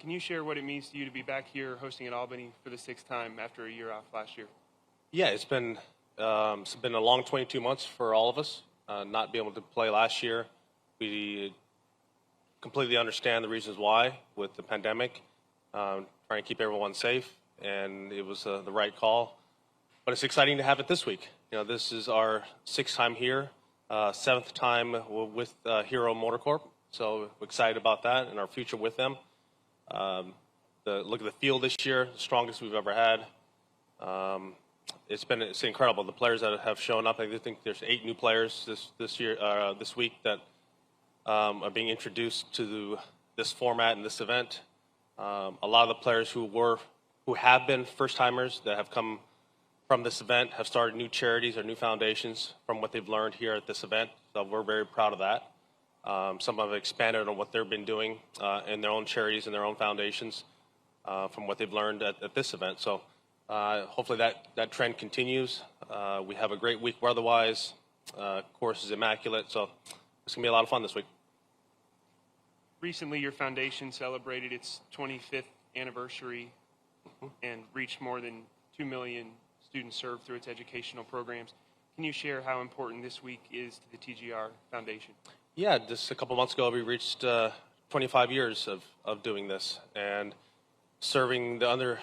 Can you share what it means to you to be back here hosting at Albany for the sixth time after a year off last year? Yeah, it's been a long 22 months for all of us. Not being able to play last year, we completely understand the reasons why with the pandemic, trying to keep everyone safe, and it was the right call. But it's exciting to have it this week. This is our sixth time here, seventh time with Hero Motorcorp. So we're excited about that and our future with them. Look at the field this year, the strongest we've ever had. It's incredible. The players that have shown up. I think there's 8 new players this week that are being introduced to this format and this event. A lot of the players who have been first timers that have come from this event have started new charities or new foundations from what they've learned here at this event. So we're very proud of that. Some have expanded on what they've been doing in their own charities and their own foundations from what they've learned at this event. So hopefully that trend continues. We have a great week weather-wise. Course is immaculate, so it's going to be a lot of fun this week. Recently, your foundation celebrated its 25th anniversary and reached more than 2 million students served through its educational programs. Can you share how important this week is to the TGR Foundation? Yeah, just a couple months ago, we reached 25 years of doing this and serving the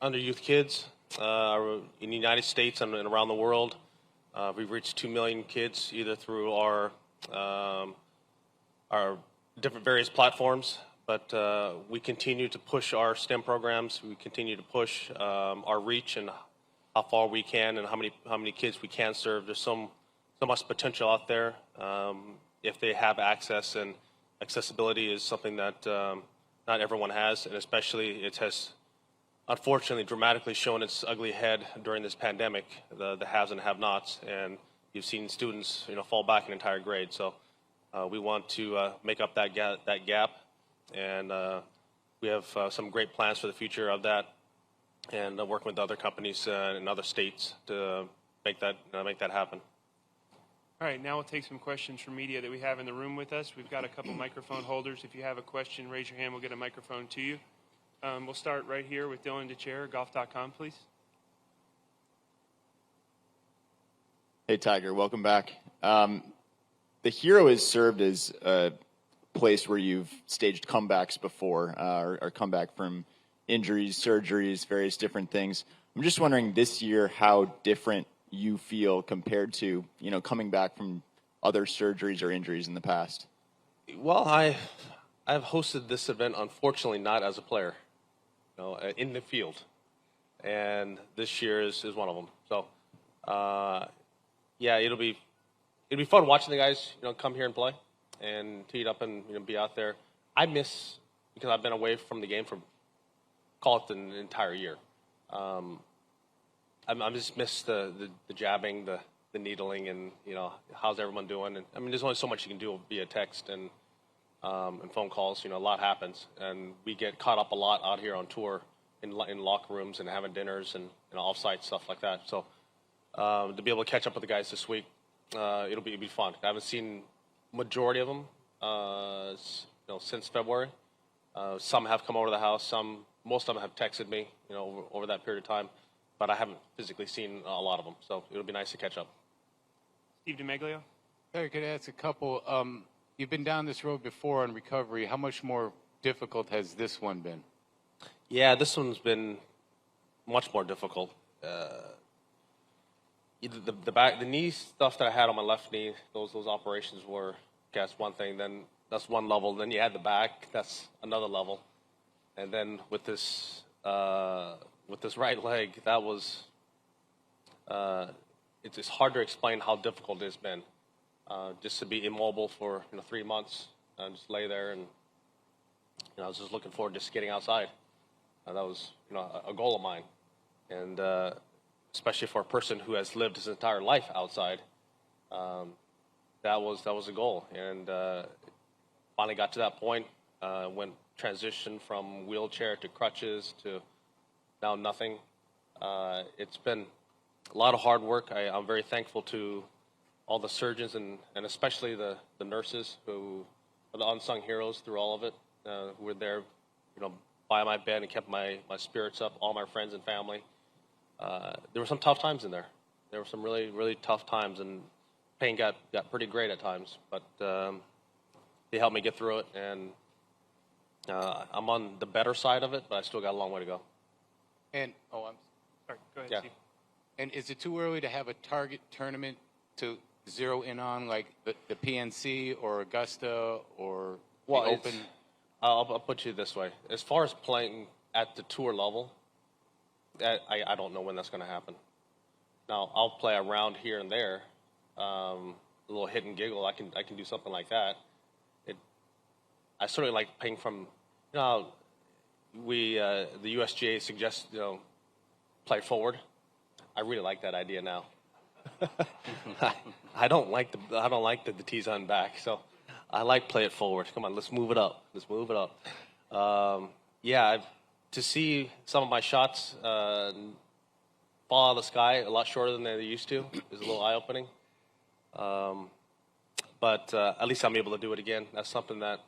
under youth kids in the United States and around the world. We've reached 2 million kids either through our different various platforms, but we continue to push our STEM programs. We continue to push our reach and how far we can and how many kids we can serve. There's so much potential out there. If they have access, and accessibility is something that not everyone has, and especially it has unfortunately dramatically shown its ugly head during this pandemic, the haves and have-nots, and you've seen students fall back an entire grade. So we want to make up that gap, and we have some great plans for the future of that, and working with other companies in other states to make that happen. All right, now we'll take some questions from media that we have in the room with us. We've got a couple microphone holders. If you have a question, raise your hand. We'll get a microphone to you. We'll start right here with Dylan DeChair, golf.com, please. Hey, Tiger, welcome back. The Hero has served as a place where you've staged comebacks before, or comeback from injuries, surgeries, various different things. I'm just wondering this year how different you feel compared to coming back from other surgeries or injuries in the past. Well, I've hosted this event, unfortunately, not as a player, in the field, and this year is one of them. So, yeah, it'll be fun watching the guys come here and play and tee it up and be out there. I miss, because I've been away from the game for call it an entire year. I just miss the jabbing, the needling, and how's everyone doing? And I mean, there's only so much you can do via text and phone calls. A lot happens, and we get caught up a lot out here on tour in locker rooms and having dinners and off-site stuff like that. So to be able to catch up with the guys this week, it'll be fun. I haven't seen majority of them since February. Some have come over to the house. Most of them have texted me over that period of time, but I haven't physically seen a lot of them. So it'll be nice to catch up. Steve DeMeglio. Hey, could I ask a couple? You've been down this road before on recovery. How much more difficult has this one been? Yeah, this one's been much more difficult. The knee stuff that I had on my left knee, those operations were, that's one thing. Then that's one level. Then you had the back, that's another level. And then with this right leg, that was, it's hard to explain how difficult it's been. Just to be immobile for 3 months and just lay there, and I was just looking forward to just getting outside. That was a goal of mine, and especially for a person who has lived his entire life outside, that was a goal. And finally got to that point. Went transition from wheelchair to crutches to now nothing. It's been a lot of hard work. I'm very thankful to all the surgeons and especially the nurses who are the unsung heroes through all of it, who were there by my bed and kept my spirits up, all my friends and family. There were some tough times in there. There were some really, really tough times, and pain got pretty great at times. But they helped me get through it, and I'm on the better side of it, but I still got a long way to go. And Sorry, go ahead, Yeah. Steve. and is it too early to have a target tournament to zero in on, like the PNC or Augusta or the Open? I'll put you this way. As far as playing at the tour level, I don't know when that's going to happen. Now, I'll play around here and there, a little hit and giggle. I can do something like that. I certainly like playing from, the USGA suggests, play forward. I really like that idea now. I don't like the tees on back, so I like play it forward. Come on, let's move it up. Let's move it up. To see some of my shots fall out of the sky a lot shorter than they used to is a little eye-opening. But at least I'm able to do it again. That's something that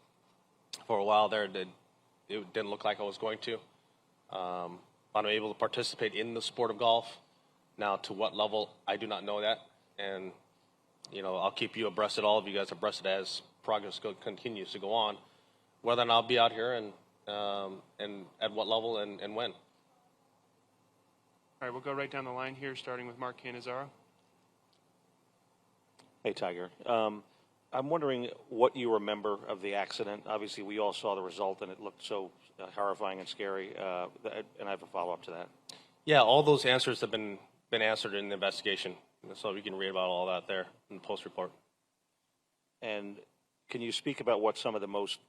for a while there it didn't look like I was going to. I'm able to participate in the sport of golf. Now, to what level, I do not know that. And, I'll keep you abreast of all of you guys abreast as progress continues to go on, whether or not I'll be out here and at what level and when. All right, we'll go right down the line here, starting with Mark Cannizzaro. Hey, Tiger. I'm wondering what you remember of the accident. Obviously, we all saw the result, and it looked so horrifying and scary. And I have a follow-up to that. Yeah, all those answers have been answered in the investigation, so you can read about all that there in the post report. And can you speak about what some of the most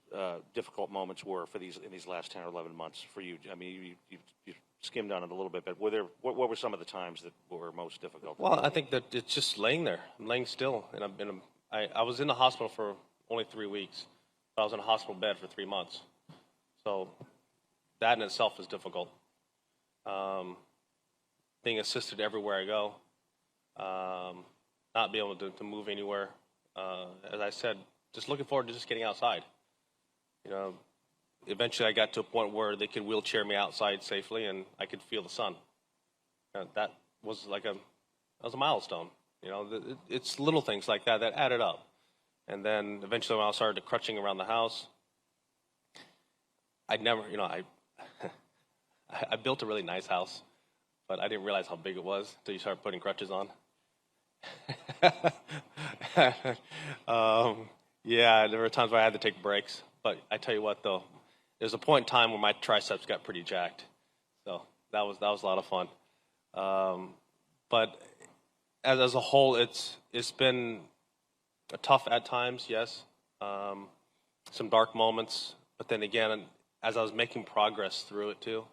difficult moments were in these last 10 or 11 months for you? I mean, you skimmed on it a little bit, but what were some of the times that were most difficult? Well, I think that it's just laying there. I'm laying still, and I was in the hospital for only 3 weeks, but I was in a hospital bed for 3 months. So that in itself is difficult. Being assisted everywhere I go, not being able to move anywhere. As I said, just looking forward to just getting outside. Eventually I got to a point where they could wheelchair me outside safely, and I could feel the sun. That was a milestone. It's little things like that added up. And then eventually when I started crutching around the house, I built a really nice house, but I didn't realize how big it was until you start putting crutches on. There were times where I had to take breaks, but I tell you what, though, there's a point in time where my triceps got pretty jacked, so that was a lot of fun. But as a whole, it's been tough at times, yes. Some dark moments, but then again, as I was making progress through it too,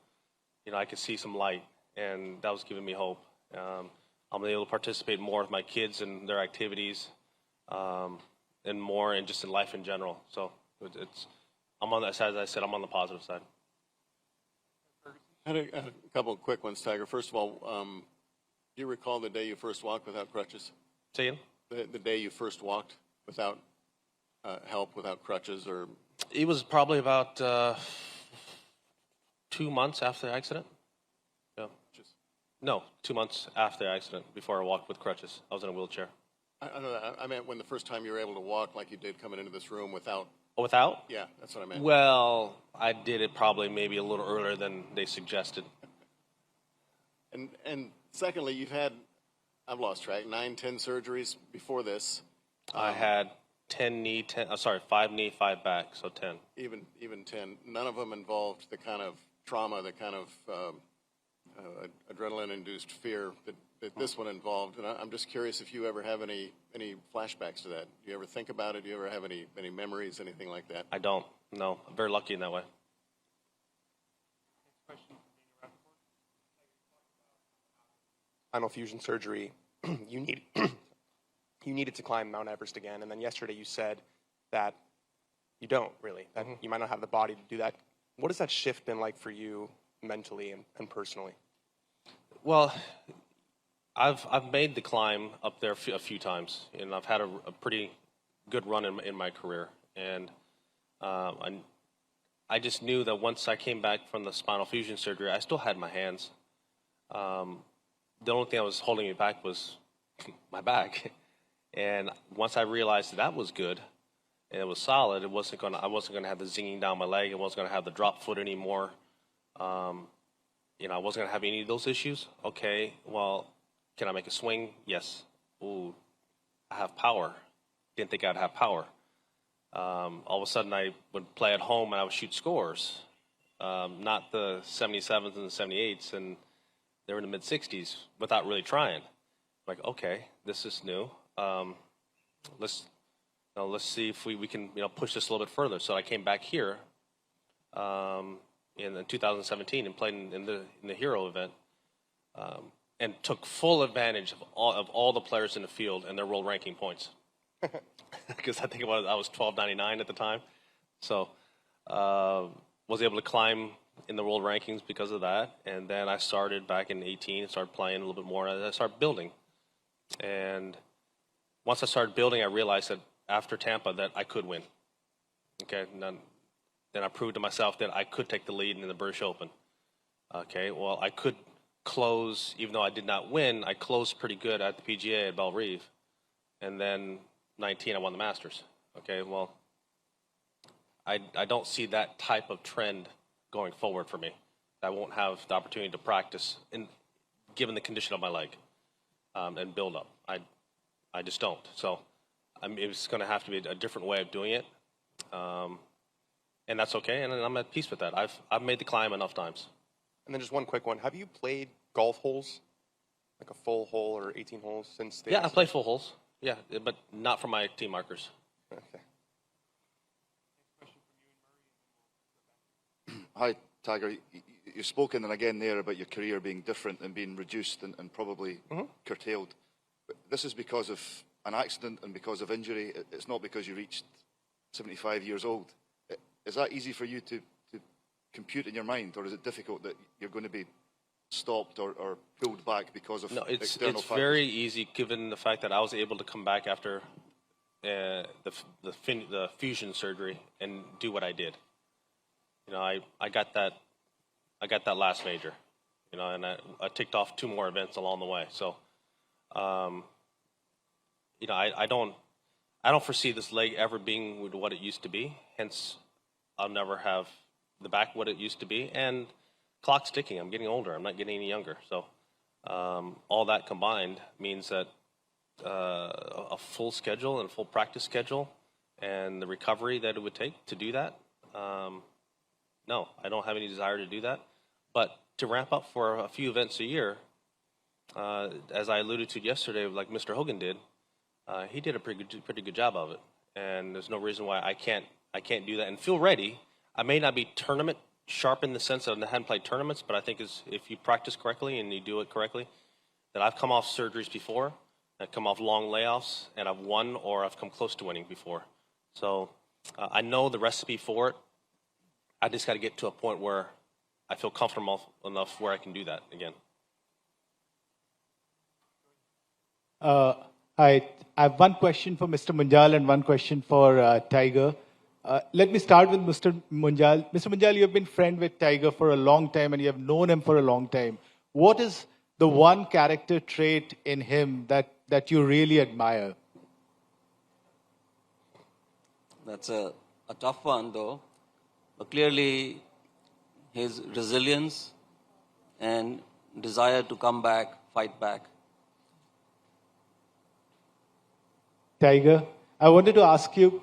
I could see some light, and that was giving me hope. I'm able to participate more with my kids and their activities, and more, and just in life in general. So I'm on that side. As I said, I'm on the positive side. I had a couple of quick ones, Tiger. First of all, do you recall the day you first walked without crutches? Say again? The day you first walked without help, without crutches, or? It was probably about 2 months after the accident. Yeah. No, 2 months after the accident, before I walked with crutches. I was in a wheelchair. I don't know. I meant when the first time you were able to walk like you did coming into this room without. Oh, without? Yeah, that's what I meant. Well, I did it probably maybe a little earlier than they suggested. And secondly, you've had, I've lost track, 9, 10 surgeries before this. I had 5 knee, 5 back, so 10. Even 10. None of them involved the kind of trauma, the kind of adrenaline-induced fear that this one involved. And I'm just curious if you ever have any flashbacks to that. Do you ever think about it? Do you ever have any memories, anything like that? I don't. No, I'm very lucky in that way. Spinal fusion surgery, you needed to climb Mount Everest again, and then yesterday you said that you don't really, that you might not have the body to do that. What has that shift been like for you mentally and personally? Well, I've made the climb up there a few times, and I've had a pretty good run in my career. And I just knew that once I came back from the spinal fusion surgery, I still had my hands. The only thing that was holding me back was my back. And once I realized that was good and it was solid, I wasn't gonna have the zinging down my leg. I wasn't gonna have the drop foot anymore. I wasn't gonna have any of those issues. Okay, well, can I make a swing? Yes. Ooh, I have power. Didn't think I'd have power. All of a sudden, I would play at home and I would shoot scores, not the 77s and the 78s, and they were in the mid 60s without really trying. Like, okay, this is new. Let's see if we can push this a little bit further. So I came back here in 2017 and played in the Hero event, and took full advantage of all the players in the field and their world ranking points. Because I think I was 1299 at the time, so was able to climb in the world rankings because of that. And then I started back in 18 and started playing a little bit more. And I started building, and once I started building, I realized that after Tampa that I could win. Okay, and then I proved to myself that I could take the lead in the British Open. Okay, well, I could close, even though I did not win, I closed pretty good at the PGA at Belle Reve. And then 19, I won the Masters. Okay, well, I don't see that type of trend going forward for me. I won't have the opportunity to practice, given the condition of my leg, and build up. I just don't. So it's going to have to be a different way of doing it. And that's okay, and I'm at peace with that. I've made the climb enough times. And then just one quick one. Have you played golf holes, like a full hole or 18 holes since the Yeah, I play full holes. Yeah, but not for my tee markers. Okay. Hi, Tiger. You've spoken and again there about your career being different and being reduced and probably curtailed. But this is because of an accident and because of injury. It's not because you reached 75 years old. Is that easy for you to compute in your mind, or is it difficult that you're going to be stopped or pulled back because of external factors? It's very easy, given the fact that I was able to come back after the fusion surgery and do what I did. I got that last major, and I ticked off 2 more events along the way. So, I don't foresee this leg ever being what it used to be. Hence, I'll never have the back what it used to be, and clock's ticking. I'm getting older. I'm not getting any younger. So all that combined means that a full schedule and full practice schedule and the recovery that it would take to do that, no, I don't have any desire to do that. But to ramp up for a few events a year, as I alluded to yesterday, like Mr. Hogan did, he did a pretty good job of it. And there's no reason why I can't do that and feel ready. I may not be tournament sharp in the sense that I hadn't played tournaments, but I think if you practice correctly and you do it correctly, that I've come off surgeries before, I've come off long layoffs, and I've won or I've come close to winning before. So I know the recipe for it. I just got to get to a point where I feel comfortable enough where I can do that again. Hi, I have one question for Mr. Munjal and one question for Tiger. Let me start with Mr. Munjal. Mr. Munjal, you have been friend with Tiger for a long time and you have known him for a long time. What is the one character trait in him that you really admire? That's a tough one, though. But clearly, his resilience and desire to come back, fight back. Tiger, I wanted to ask you,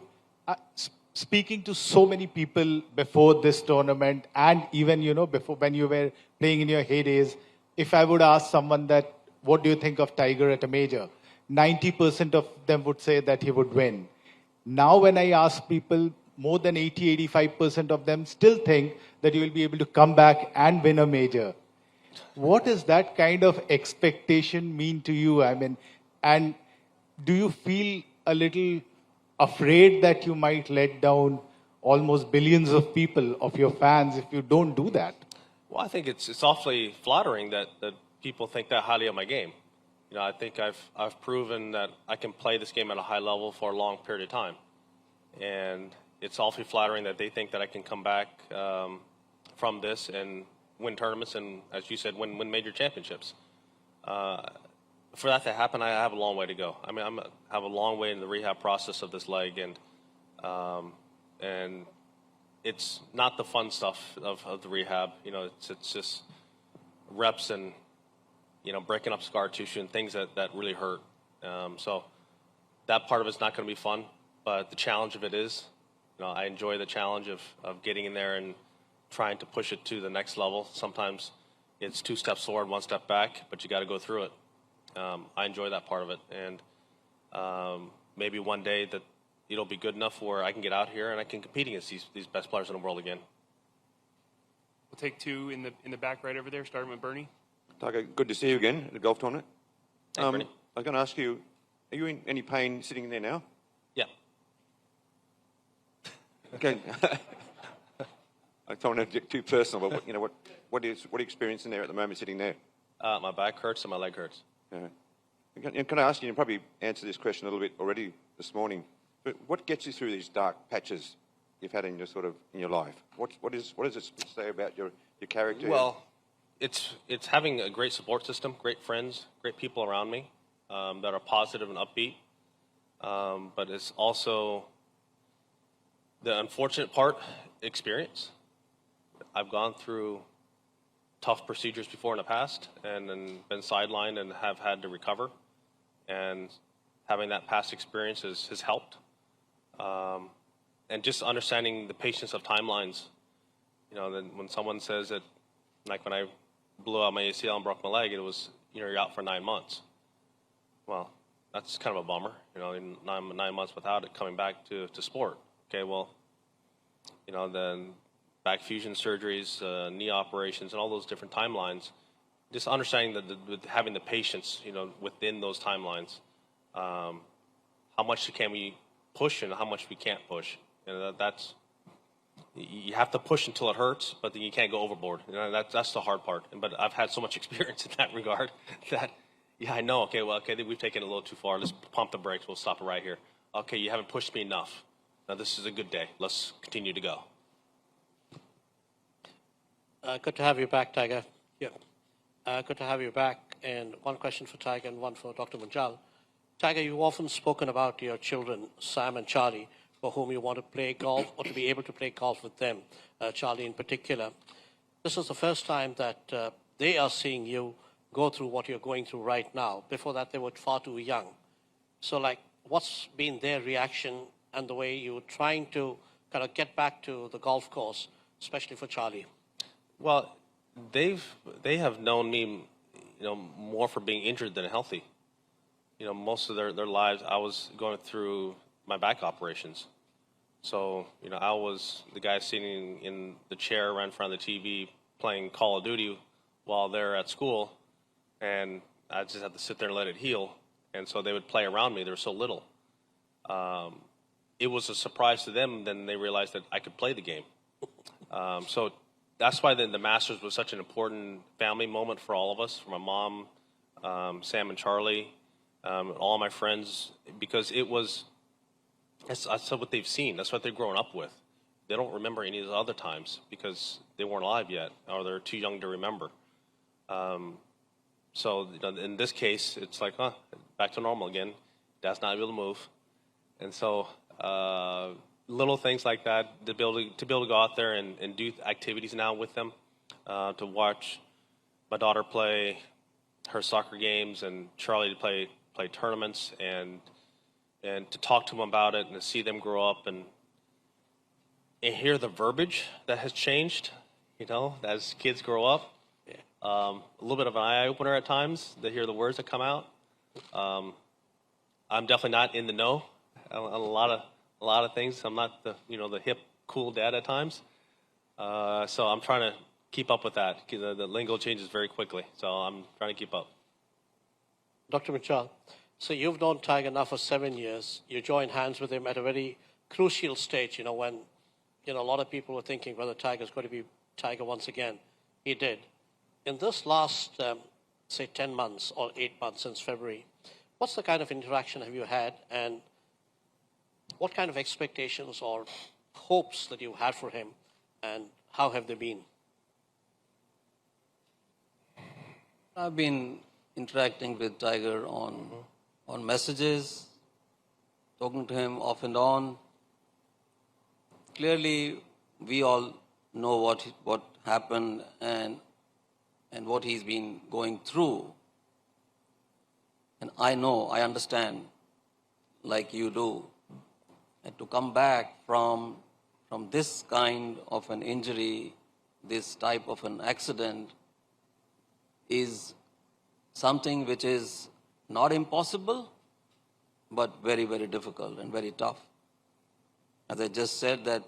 speaking to so many people before this tournament and even, before when you were playing in your heydays, if I would ask someone that, what do you think of Tiger at a major? 90% of them would say that he would win. Now when I ask people, more than 80-85% of them still think that you will be able to come back and win a major. What does that kind of expectation mean to you? I mean, and do you feel a little afraid that you might let down almost billions of people, of your fans, if you don't do that? Well, I think it's awfully flattering that people think that highly of my game. I think I've proven that I can play this game at a high level for a long period of time. And it's awfully flattering that they think that I can come back from this and win tournaments and, as you said, win major championships. For that to happen, I have a long way to go. I mean, have a long way in the rehab process of this leg, and it's not the fun stuff of the rehab. You know, it's just reps and, you know, breaking up scar tissue and things that really hurt. So that part of it's not going to be fun, but the challenge of it is. You know, I enjoy the challenge of getting in there and trying to push it to the next level. Sometimes it's 2 steps forward, 1 step back, but you got to go through it. I enjoy that part of it, and maybe one day that it'll be good enough where I can get out here and I can compete against these best players in the world again. We'll take 2 in the back right over there, starting with Bernie. Tiger, good to see you again at the golf tournament. Thanks, Bernie. I was going to ask you, are you in any pain sitting there now? Yeah. Okay. I don't want to get too personal, but what are you experiencing there at the moment sitting there? My back hurts and my leg hurts. Yeah. Can I ask you probably answer this question a little bit already this morning, but what gets you through these dark patches you've had in your life? What does it say about your character? Well, it's having a great support system, great friends, great people around me that are positive and upbeat. But it's also the unfortunate part, experience. I've gone through tough procedures before in the past and been sidelined and have had to recover. And having that past experience has helped. And just understanding the patience of timelines. You know, then when someone says that, like when I blew out my ACL and broke my leg, it was, you're out for 9 months. Well, that's kind of a bummer, in 9 months without it, coming back to sport. Okay, well, then back fusion surgeries, knee operations, and all those different timelines. Just understanding that having the patience, within those timelines, how much can we push and how much we can't push. That's you have to push until it hurts, but then you can't go overboard. That's the hard part. But I've had so much experience in that regard that, I know. Okay, we've taken it a little too far. Let's pump the brakes. We'll stop it right here. Okay, you haven't pushed me enough. Now this is a good day. Let's continue to go. Good to have you back, Tiger. Yeah. Good to have you back. And one question for Tiger and one for Dr. Munjal. Tiger, you've often spoken about your children, Sam and Charlie, for whom you want to play golf or to be able to play golf with them, Charlie in particular. This is the first time that they are seeing you go through what you're going through right now. Before that, they were far too young. So, what's been their reaction and the way you're trying to kind of get back to the golf course, especially for Charlie? Well, they have known me, more for being injured than healthy. Most of their lives, I was going through my back operations. So, I was the guy sitting in the chair right in front of the TV playing Call of Duty while they're at school, and I just had to sit there and let it heal. And so they would play around me. They were so little. It was a surprise to them. Then they realized that I could play the game. So that's why the Masters was such an important family moment for all of us, for my mom, Sam and Charlie, all my friends, because that's what they've seen. That's what they've grown up with. They don't remember any of the other times because they weren't alive yet, or they're too young to remember. So in this case, it's like, back to normal again. Dad's not able to move. And so little things like that, to be able to go out there and do activities now with them, to watch my daughter play her soccer games and Charlie to play tournaments, and to talk to them about it and to see them grow up and hear the verbiage that has changed, as kids grow up. A little bit of an eye-opener at times to hear the words that come out. I'm definitely not in the know on a lot of things. I'm not the hip, cool dad at times. So I'm trying to keep up with that because the lingo changes very quickly. So I'm trying to keep up. Dr. Mitchell, so you've known Tiger now for 7 years. You joined hands with him at a very crucial stage, when, a lot of people were thinking whether Tiger's going to be Tiger once again. He did. In this last, say, 10 months or 8 months since February, what's the kind of interaction have you had, and what kind of expectations or hopes that you had for him, and how have they been? I've been interacting with Tiger on messages, talking to him off and on. Clearly, we all know what happened and what he's been going through. And I understand, like you do, and to come back from this kind of an injury, this type of an accident, is something which is not impossible, but very, very difficult and very tough. As I just said, that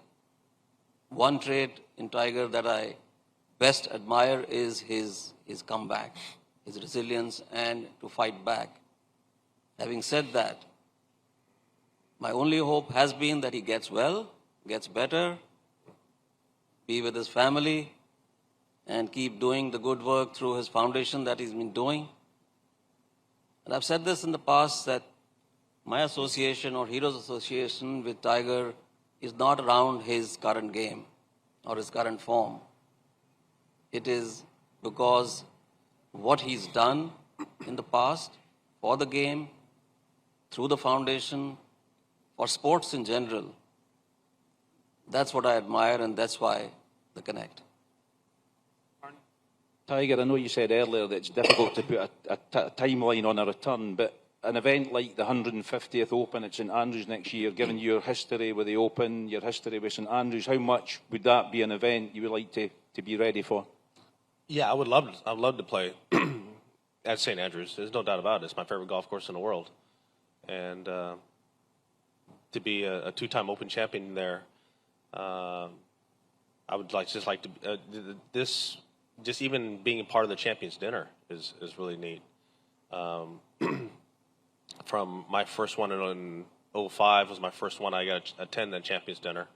one trait in Tiger that I best admire is his comeback, his resilience, and to fight back. Having said that, my only hope has been that he gets well, gets better, be with his family, and keep doing the good work through his foundation that he's been doing. And I've said this in the past, that my association or Heroes Association with Tiger is not around his current game or his current form. It is because what he's done in the past for the game, through the foundation, for sports in general. That's what I admire, and that's why the connect. Tiger, I know you said earlier that it's difficult to put a timeline on a return, but an event like the 150th Open at St Andrews next year, given your history with the Open, your history with St Andrews, how much would that be an event you would like to be ready for? Yeah, I'd love to play at St Andrews. There's no doubt about it. It's my favorite golf course in the world, and to be a two-time Open champion there, I would just like to this. Just even being a part of the Champions Dinner is really neat. From my first one in 2005 was my first one I got to attend the Champions Dinner.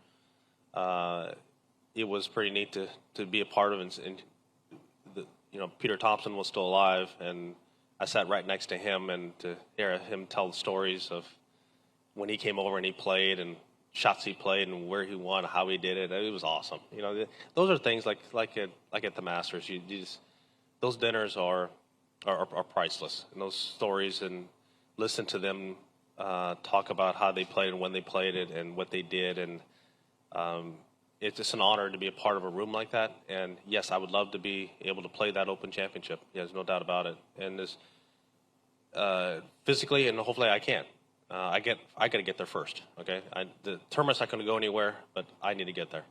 It was pretty neat to be a part of, and Peter Thompson was still alive, and I sat right next to him, and to hear him tell the stories of when he came over and he played, and shots he played, and where he won, how he did it. It was awesome. Those are things like at the Masters. Those dinners are priceless, and those stories, and listen to them talk about how they played and when they played it and what they did, and it's just an honor to be a part of a room like that. And yes, I would love to be able to play that Open Championship. There's no doubt about it. And physically, and hopefully I can. I got to get there first. Okay, the tournament's not going to go anywhere, but I need to get there.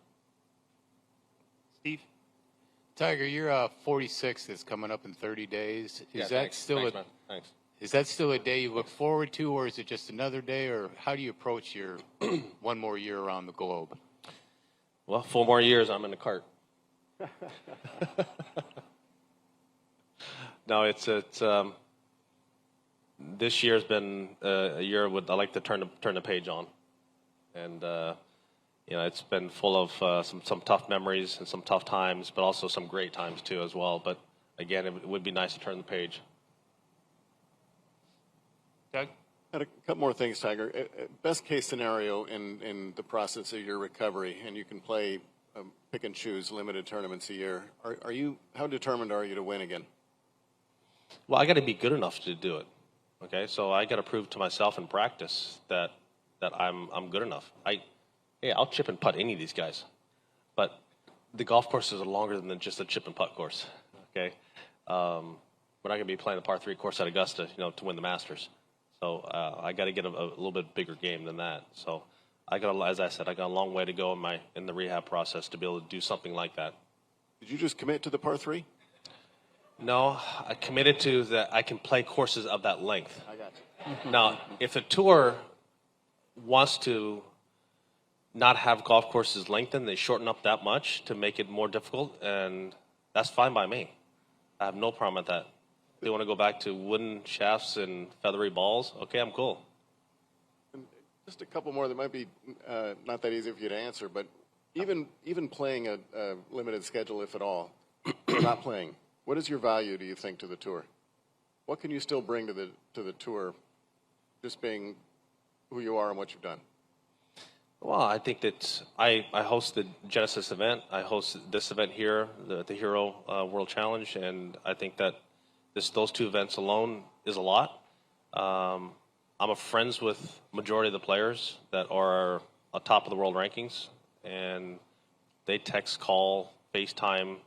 Steve? Tiger, your 46th is coming up in 30 days. Is that still Thanks. Is that still a day you look forward to, or is it just another day, or how do you approach your one more year around the globe? Well, 4 more years, I'm in the cart. No, it's this year's been a year I like to turn the page on, and it's been full of some tough memories and some tough times, but also some great times too as well. But again, it would be nice to turn the page. Doug? Had a couple more things, Tiger. Best case scenario in the process of your recovery, and you can play pick and choose limited tournaments a year. How determined are you to win again? Well, I got to be good enough to do it. Okay, so I got to prove to myself in practice that I'm good enough. I'll chip and putt any of these guys, but the golf courses are longer than just a chip and putt course. Okay, we're not going to be playing the par 3 course at Augusta, to win the Masters. So I got to get a little bit bigger game than that. So as I said, I got a long way to go in the rehab process to be able to do something like that. Did you just commit to the par 3? No, I committed to that I can play courses of that length. I got you. Now, if the tour wants to not have golf courses lengthened, they shorten up that much to make it more difficult, and that's fine by me. I have no problem with that. If they want to go back to wooden shafts and feathery balls, okay, I'm cool. And just a couple more that might be not that easy for you to answer, but even playing a limited schedule, if at all, or not playing, what is your value, do you think, to the tour? What can you still bring to the tour, just being who you are and what you've done? Well, I think that I host the Genesis event. I host this event here, the Hero World Challenge, and I think that those two events alone is a lot. I'm friends with majority of the players that are on top of the world rankings, and they text, call, FaceTime,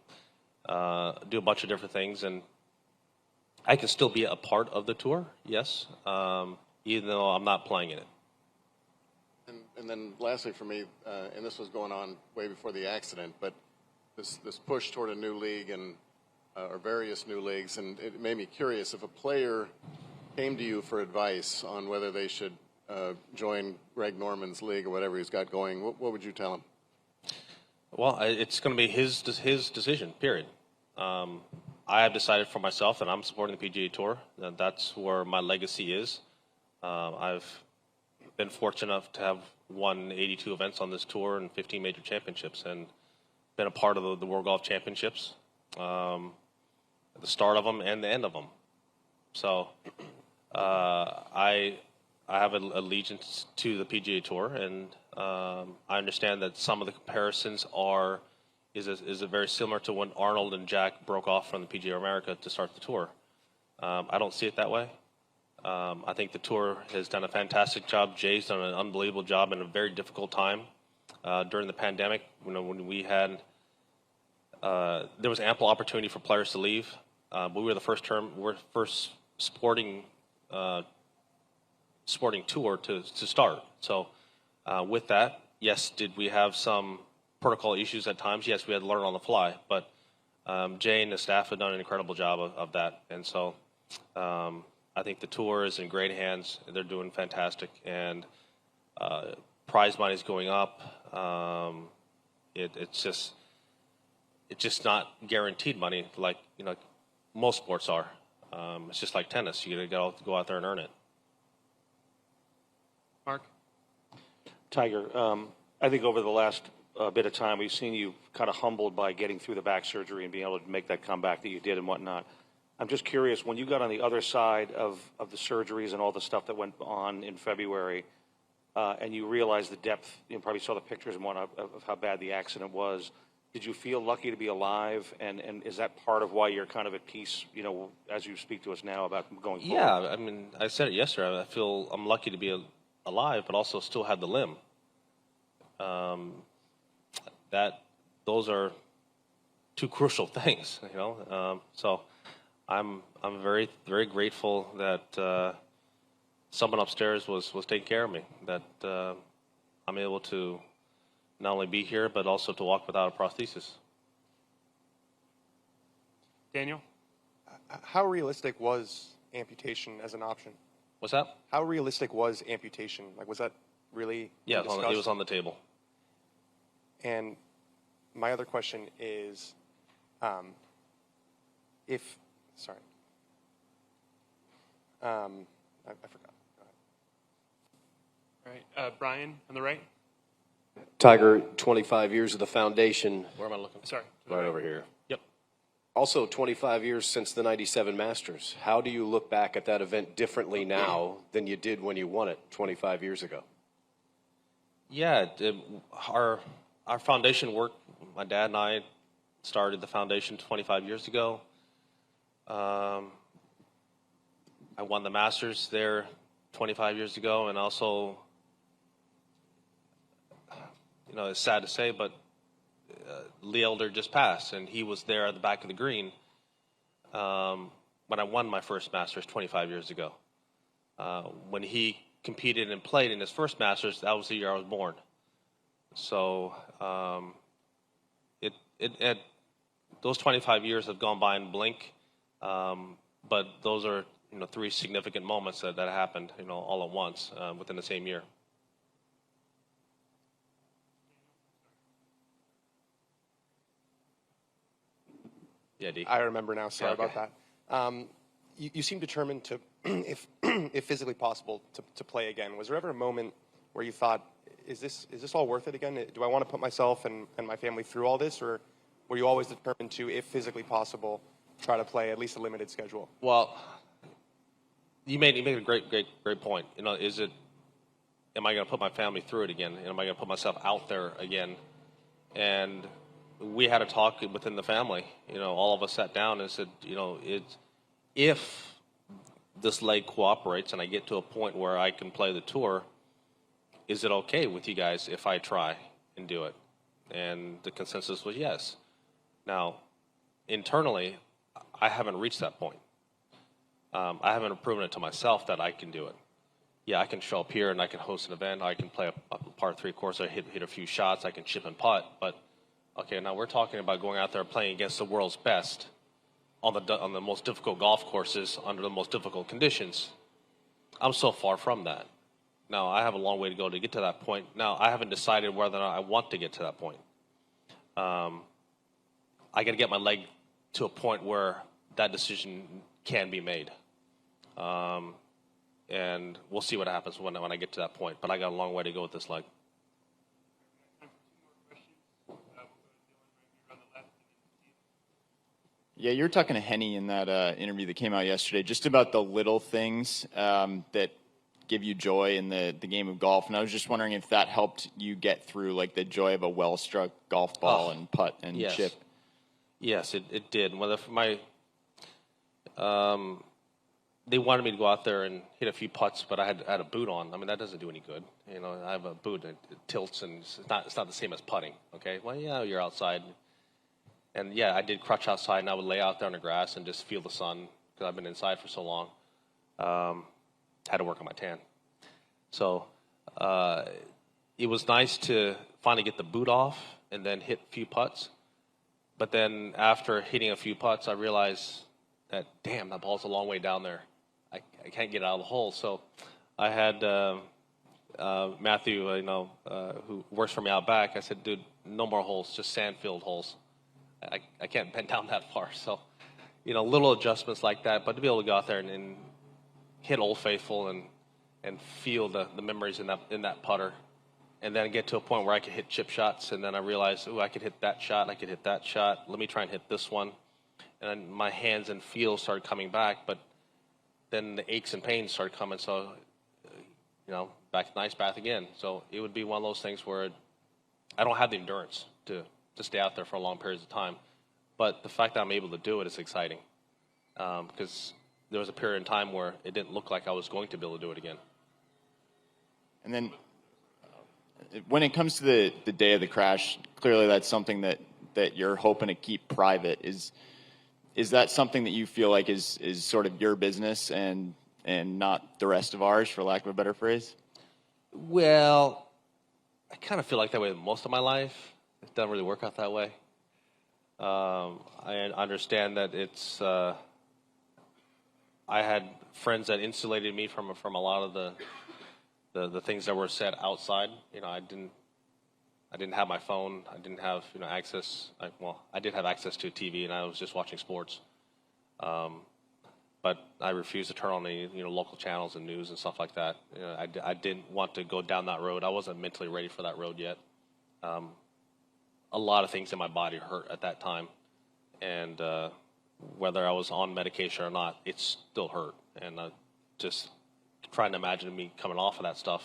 do a bunch of different things, and I can still be a part of the tour, yes, even though I'm not playing in it. And then lastly for me, and this was going on way before the accident, but this push toward a new league and or various new leagues, and it made me curious if a player came to you for advice on whether they should join Greg Norman's league or whatever he's got going, what would you tell him? Well, it's going to be his decision, period. I have decided for myself that I'm supporting the PGA Tour. That's where my legacy is. I've been fortunate enough to have won 82 events on this tour and 15 major championships, and been a part of the World Golf Championships, the start of them and the end of them. So I have an allegiance to the PGA Tour, and I understand that some of the comparisons is very similar to when Arnold and Jack broke off from the PGA America to start the tour. I don't see it that way. I think the tour has done a fantastic job. Jay's done an unbelievable job in a very difficult time during the pandemic. When we had, there was ample opportunity for players to leave, but we were the first sporting tour to start. So with that, yes, did we have some protocol issues at times? Yes, we had to learn on the fly, but Jay and the staff have done an incredible job of that. And so I think the tour is in great hands. They're doing fantastic, and prize money is going up. It's just not guaranteed money like most sports are. It's just like tennis. You got to go out there and earn it. Mark? Tiger, I think over the last bit of time, we've seen you kind of humbled by getting through the back surgery and being able to make that comeback that you did and whatnot. I'm just curious, when you got on the other side of the surgeries and all the stuff that went on in February, and you realized the depth, you probably saw the pictures and whatnot of how bad the accident was, did you feel lucky to be alive? And is that part of why you're kind of at peace, as you speak to us now about going forward? Yeah, I mean, I said it yesterday. I feel I'm lucky to be alive, but also still have the limb. Those are two crucial things, So I'm very, very grateful that someone upstairs was taking care of me. That I'm able to not only be here, but also to walk without a prosthesis. Daniel? How realistic was amputation as an option? What's that? How realistic was amputation? Like, was that really Yeah, it discussed? was on the table. And my other question is, I forgot. Go ahead. All right. Brian, on the right? Tiger, 25 years of the foundation. Where am I looking? Sorry. Right over here. Yep. Also, 25 years since the 97 Masters. How do you look back at that event differently now than you did when you won it 25 years ago? Yeah, our foundation work, my dad and I started the foundation 25 years ago. I won the Masters there 25 years ago, and also, it's sad to say, but Lee Elder just passed, and he was there at the back of the green when I won my first Masters 25 years ago. When he competed and played in his first Masters, that was the year I was born. So those 25 years have gone by in a blink, but those are three significant moments that happened all at once within the same year. Yeah, D. I remember now. Sorry Yeah, okay. about that. You seem determined to, if physically possible, to play again. Was there ever a moment where you thought, is this all worth it again? Do I want to put myself and my family through all this, or were you always determined to, if physically possible, try to play at least a limited schedule? Well, you made a great point. Is it am I going to put my family through it again? Am I going to put myself out there again? And we had a talk within the family. All of us sat down and said, if this leg cooperates and I get to a point where I can play the tour, is it okay with you guys if I try and do it? And the consensus was yes. Now, internally, I haven't reached that point. I haven't proven it to myself that I can do it. Yeah, I can show up here and I can host an event. I can play a par 3 course. I hit a few shots. I can chip and putt. But okay, now we're talking about going out there playing against the world's best on the most difficult golf courses under the most difficult conditions. I'm so far from that. Now, I have a long way to go to get to that point. Now, I haven't decided whether or not I want to get to that point. I got to get my leg to a point where that decision can be made. And we'll see what happens when I get to that point. But I got a long way to go with this leg. Yeah, you were talking to Henny in that interview that came out yesterday, just about the little things that give you joy in the game of golf. And I was just wondering if that helped you get through, like, the joy of a well-struck golf ball and putt and yes. chip. Yes, it did. Well, they wanted me to go out there and hit a few putts, but I had a boot on. I mean, that doesn't do any good. I have a boot, it tilts, and it's not the same as putting, okay? Well, yeah, you're outside. And, yeah, I did crutch outside, and I would lay out there on the grass and just feel the sun because I've been inside for so long. Had to work on my tan. So it was nice to finally get the boot off and then hit a few putts. But then after hitting a few putts, I realized that, damn, that ball's a long way down there. I can't get it out of the hole. So I had Matthew, who works for me out back. I said, dude, no more holes, just sand-filled holes. I can't bend down that far. So, little adjustments like that. But to be able to go out there and hit Old Faithful and feel the memories in that putter, and then get to a point where I could hit chip shots, and then I realized, I could hit that shot, I could hit that shot. Let me try and hit this one. And then my hands and feel started coming back, but then the aches and pains started coming. So, back to the ice bath again. So it would be one of those things where I don't have the endurance to stay out there for long periods of time. But the fact that I'm able to do it is exciting, because there was a period in time where it didn't look like I was going to be able to do it again. And then when it comes to the day of the crash, clearly that's something that you're hoping to keep private. Is that something that you feel like is sort of your business and not the rest of ours, for lack of a better phrase? Well, I kind of feel like that way most of my life. It doesn't really work out that way. I understand that it's. I had friends that insulated me from a lot of the things that were said outside. I didn't have my phone. I didn't have access. I did have access to a TV, and I was just watching sports. But I refused to turn on the local channels and news and stuff like that. I didn't want to go down that road. I wasn't mentally ready for that road yet. A lot of things in my body hurt at that time, and whether I was on medication or not, it still hurt. And just trying to imagine me coming off of that stuff,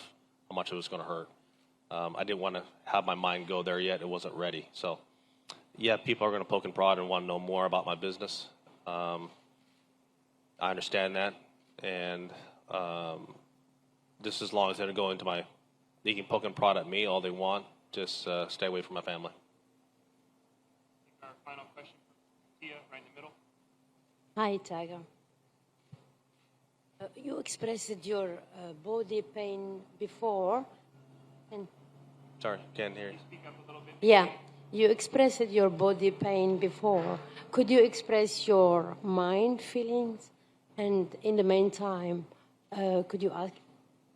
how much it was going to hurt. I didn't want to have my mind go there yet. It wasn't ready. So, yeah, people are going to poke and prod and want to know more about my business. I understand that. And just as long as they don't go into they can poke and prod at me all they want, just stay away from my family. Our final question from Tia, right in the middle. Hi, Tiger. You expressed your body pain before. And Sorry, can't hear you. Speak up a little bit. yeah, you expressed your body pain before. Could you express your mind feelings? And in the meantime, could you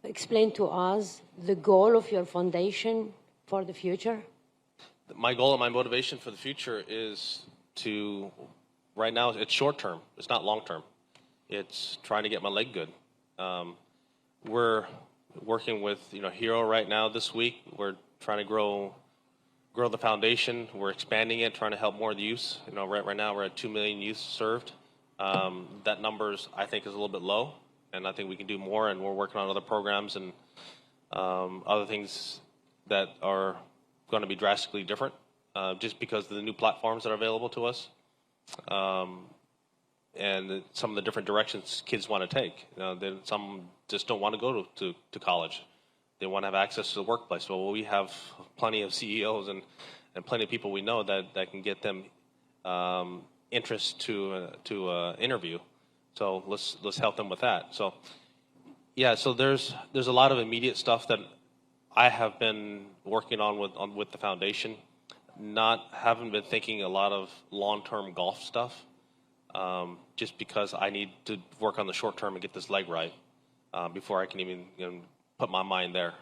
explain to us the goal of your foundation for the future? My goal and my motivation for the future is right now, it's short term. It's not long term. It's trying to get my leg good. We're working with Hero right now this week. We're trying to grow the foundation. We're expanding it, trying to help more of the youth. Right now we're at 2 million youth served. That numbers I think is a little bit low, and I think we can do more. And we're working on other programs and Other things that are going to be drastically different just because of the new platforms that are available to us. And some of the different directions kids want to take. Some just don't want to go to college. They want to have access to the workplace. Well, we have plenty of CEOs and plenty of people we know that can get them interest to interview. So let's help them with that. So yeah, so there's a lot of immediate stuff that I have been working on with the foundation. Haven't been thinking a lot of long-term golf stuff. Just because I need to work on the short term and get this leg right before I can even put my mind there.